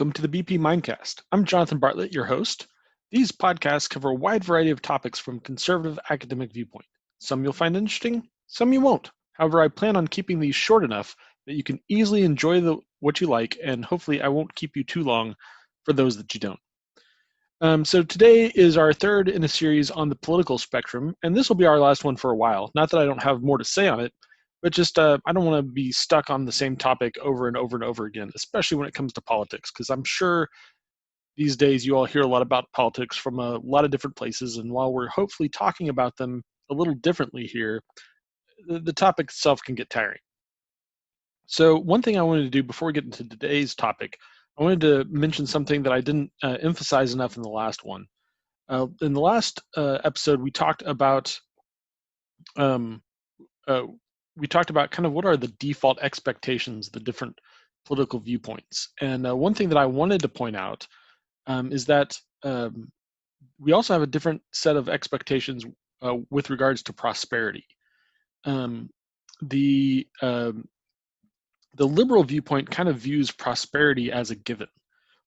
Welcome to the BP Mindcast. I'm Jonathan Bartlett, your host. These podcasts cover a wide variety of topics from conservative academic viewpoint. Some you'll find interesting, some you won't. However, I plan on keeping these short enough that you can easily enjoy what you like, and hopefully I won't keep you too long for those that you don't. So today is our third in a series on the political spectrum, and this will be our last one for a while. Not that I don't have more to say on it, but just I don't want to be stuck on the same topic over and over and over again, especially when it comes to politics, because I'm sure these days you all hear a lot about politics from a lot of different places, and while we're hopefully talking about them a little differently here, the topic itself can get tiring. So one thing I wanted to do before we get into today's topic, I wanted to mention something that I didn't emphasize enough in the last one. In the last episode, we talked about kind of what are the default expectations of the different political viewpoints. And one thing that I wanted to point out is that we also have a different set of expectations with regards to prosperity. The liberal viewpoint kind of views prosperity as a given.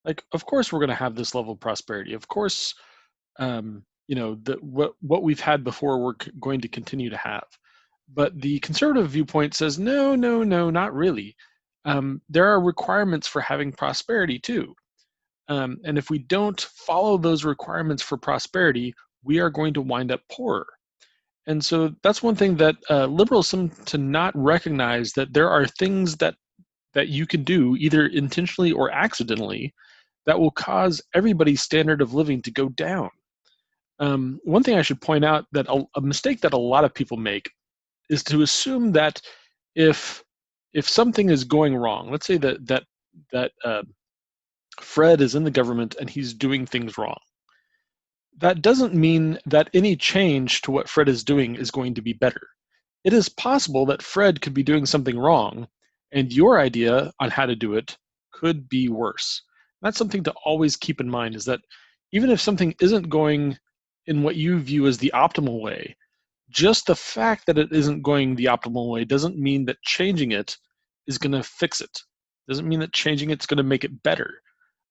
Like, of course, we're going to have this level of prosperity. Of course, what we've had before, we're going to continue to have. But the conservative viewpoint says, no, not really. There are requirements for having prosperity too. And if we don't follow those requirements for prosperity, we are going to wind up poorer. And so that's one thing that liberals seem to not recognize, that there are things that you can do, either intentionally or accidentally, that will cause everybody's standard of living to go down. One thing I should point out, that a mistake that a lot of people make is to assume that if something is going wrong, let's say that Fred is in the government and he's doing things wrong, that doesn't mean that any change to what Fred is doing is going to be better. It is possible that Fred could be doing something wrong, and your idea on how to do it could be worse. That's something to always keep in mind, is that even if something isn't going in what you view as the optimal way, just the fact that it isn't going the optimal way doesn't mean that changing it is going to fix it. Doesn't mean that changing it's going to make it better.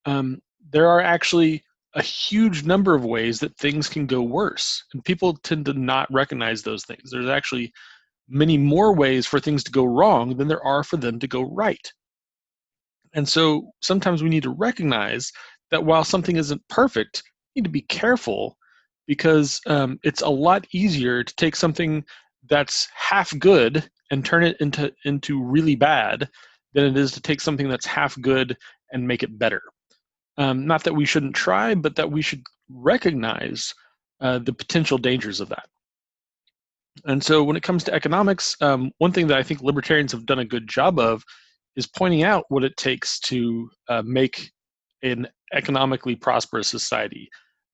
There are actually a huge number of ways that things can go worse, and people tend to not recognize those things. There's actually many more ways for things to go wrong than there are for them to go right. And so sometimes we need to recognize that while something isn't perfect, we need to be careful, because it's a lot easier to take something that's half good and turn it into really bad than it is to take something that's half good and make it better. Not that we shouldn't try, but that we should recognize the potential dangers of that. And so when it comes to economics, one thing that I think libertarians have done a good job of is pointing out what it takes to make an economically prosperous society.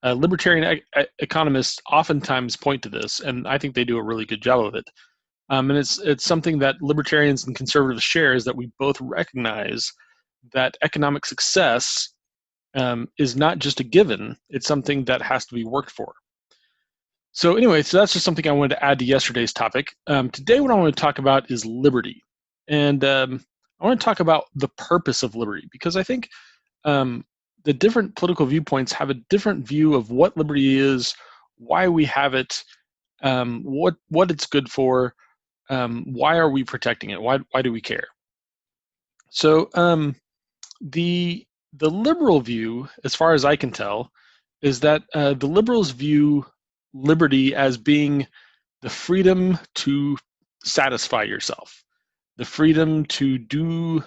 Libertarian economists oftentimes point to this, and I think they do a really good job of it. And it's something that libertarians and conservatives share, is that we both recognize that economic success is not just a given, it's something that has to be worked for. So anyway, so that's just something I wanted to add to yesterday's topic. Today what I want to talk about is liberty. And I want to talk about the purpose of liberty, because I think the different political viewpoints have a different view of what liberty is, why we have it, what it's good for, why are we protecting it, why do we care? So the liberal view, as far as I can tell, is that the liberals view liberty as being the freedom to satisfy yourself, the freedom to do,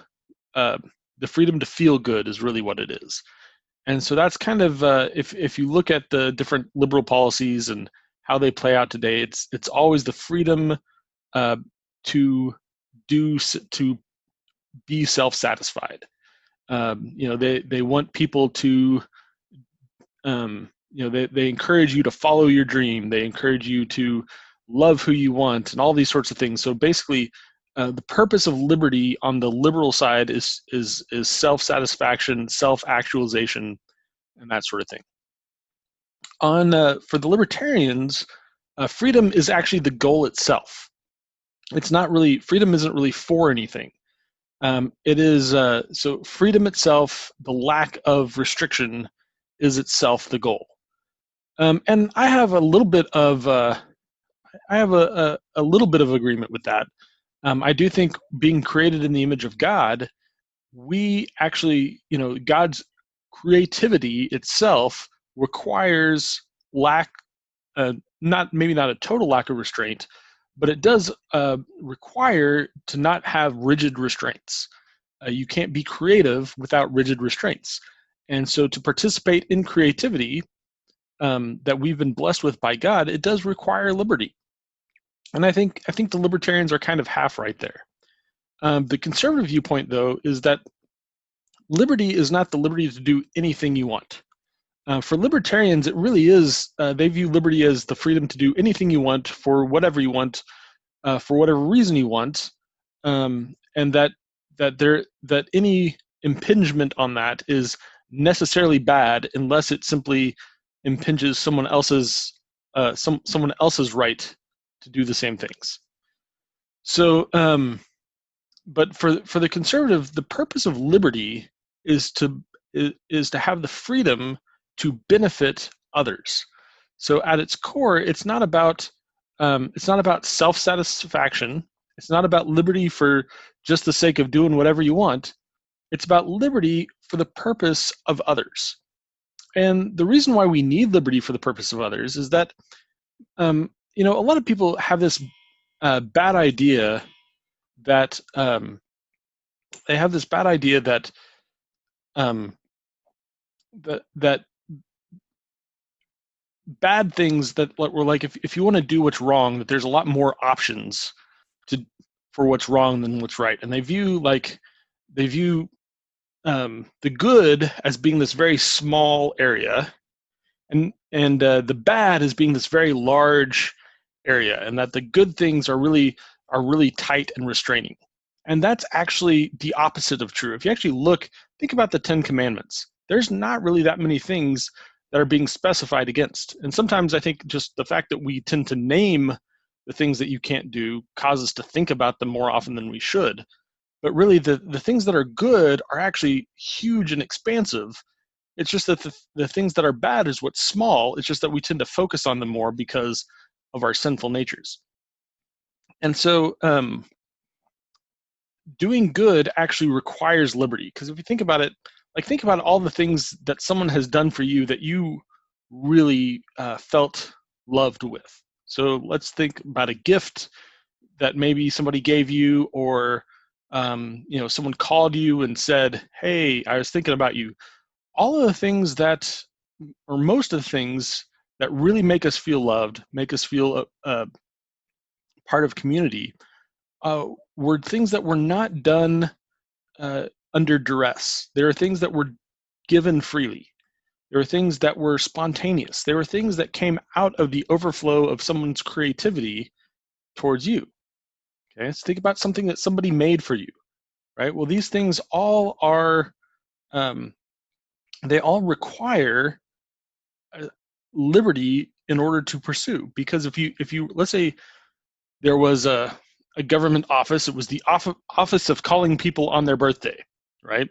the freedom to feel good is really what it is. And so that's kind of, if you look at the different liberal policies and how they play out today, it's always the freedom to be self-satisfied. They want people to, they encourage you to follow your dream. They encourage you to love who you want and all these sorts of things. So basically, the purpose of liberty on the liberal side is self-satisfaction, self-actualization, and that sort of thing. For the libertarians, freedom is actually the goal itself. It's not really, freedom isn't really for anything. It is so freedom itself, the lack of restriction, is itself the goal. And I have a little bit of a little bit of agreement with that. I do think being created in the image of God, we actually, God's creativity itself requires lack, maybe not a total lack of restraint, but it does require to not have rigid restraints. You can't be creative without rigid restraints. And so to participate in creativity that we've been blessed with by God, it does require liberty. And I think the libertarians are kind of half right there. The conservative viewpoint, though, is that liberty is not the liberty to do anything you want. For libertarians, it really is, they view liberty as the freedom to do anything you want for whatever you want, for whatever reason you want, and that any impingement on that is necessarily bad unless it simply impinges someone else's right to do the same things. So, but for the conservative, the purpose of liberty is to have the freedom to benefit others. So at its core, it's not about self-satisfaction. It's not about liberty for just the sake of doing whatever you want. It's about liberty for the purpose of others. And the reason why we need liberty for the purpose of others is that a lot of people have this bad idea that that bad things that were like, if you want to do what's wrong, that there's a lot more options for what's wrong than what's right. And they view the good as being this very small area, and the bad as being this very large area, and that the good things are really tight and restraining. And that's actually the opposite of true. If you actually think about the 10 Commandments, there's not really that many things that are being specified against. And sometimes I think just the fact that we tend to name the things that you can't do causes us to think about them more often than we should. But really, the things that are good are actually huge and expansive. It's just that the things that are bad is what's small. It's just that we tend to focus on them more because of our sinful natures. And so doing good actually requires liberty. Because if you think about it, think about all the things that someone has done for you that you really felt loved with. So let's think about a gift that maybe somebody gave you, or someone called you and said, "Hey, I was thinking about you." All of the things that, or most of the things that really make us feel loved, make us feel part of community, were things that were not done under duress. There are things that were given freely. There are things that were spontaneous. There were things that came out of the overflow of someone's creativity towards you. Okay, let's think about something that somebody made for you, right? Well, these things all are, they all require liberty in order to pursue. Because if you let's say there was a government office, it was the office of calling people on their birthday, right?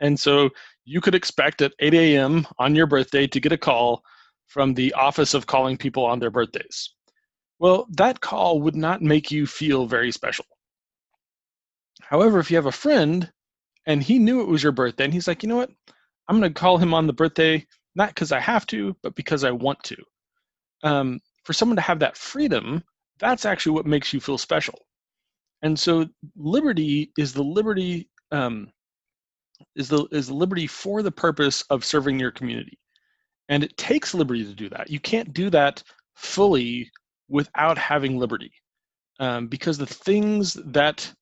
And so you could expect at 8 a.m. on your birthday to get a call from the office of calling people on their birthdays. Well, that call would not make you feel very special. However, if you have a friend and he knew it was your birthday and he's like, you know what, I'm going to call him on the birthday, not because I have to, but because I want to. For someone to have that freedom, that's actually what makes you feel special. And so liberty is the liberty is the liberty for the purpose of serving your community. And it takes liberty to do that. You can't do that fully without having liberty, because the things that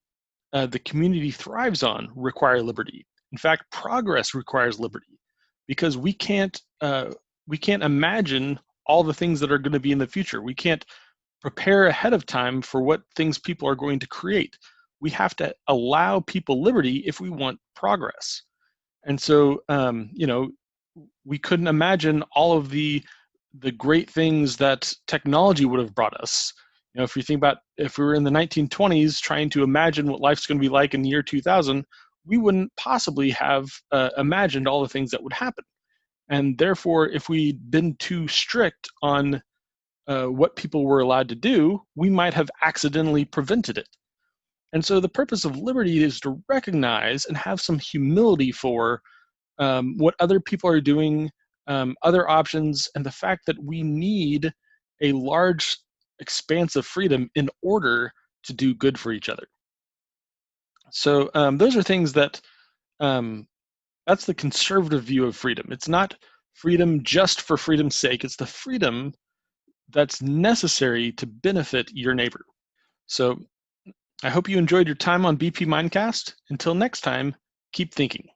the community thrives on require liberty. In fact, progress requires liberty, because we can't imagine all the things that are going to be in the future. We can't prepare ahead of time for what things people are going to create. We have to allow people liberty if we want progress. And so, we couldn't imagine all of the great things that technology would have brought us. If you think about if we were in the 1920s trying to imagine what life's going to be like in the year 2000, we wouldn't possibly have imagined all the things that would happen. And therefore, if we'd been too strict on what people were allowed to do, we might have accidentally prevented it. And so the purpose of liberty is to recognize and have some humility for what other people are doing, other options, and the fact that we need a large expanse of freedom in order to do good for each other. So those are things that, that's the conservative view of freedom. It's not freedom just for freedom's sake. It's the freedom that's necessary to benefit your neighbor. So I hope you enjoyed your time on BP Mindcast. Until next time, keep thinking.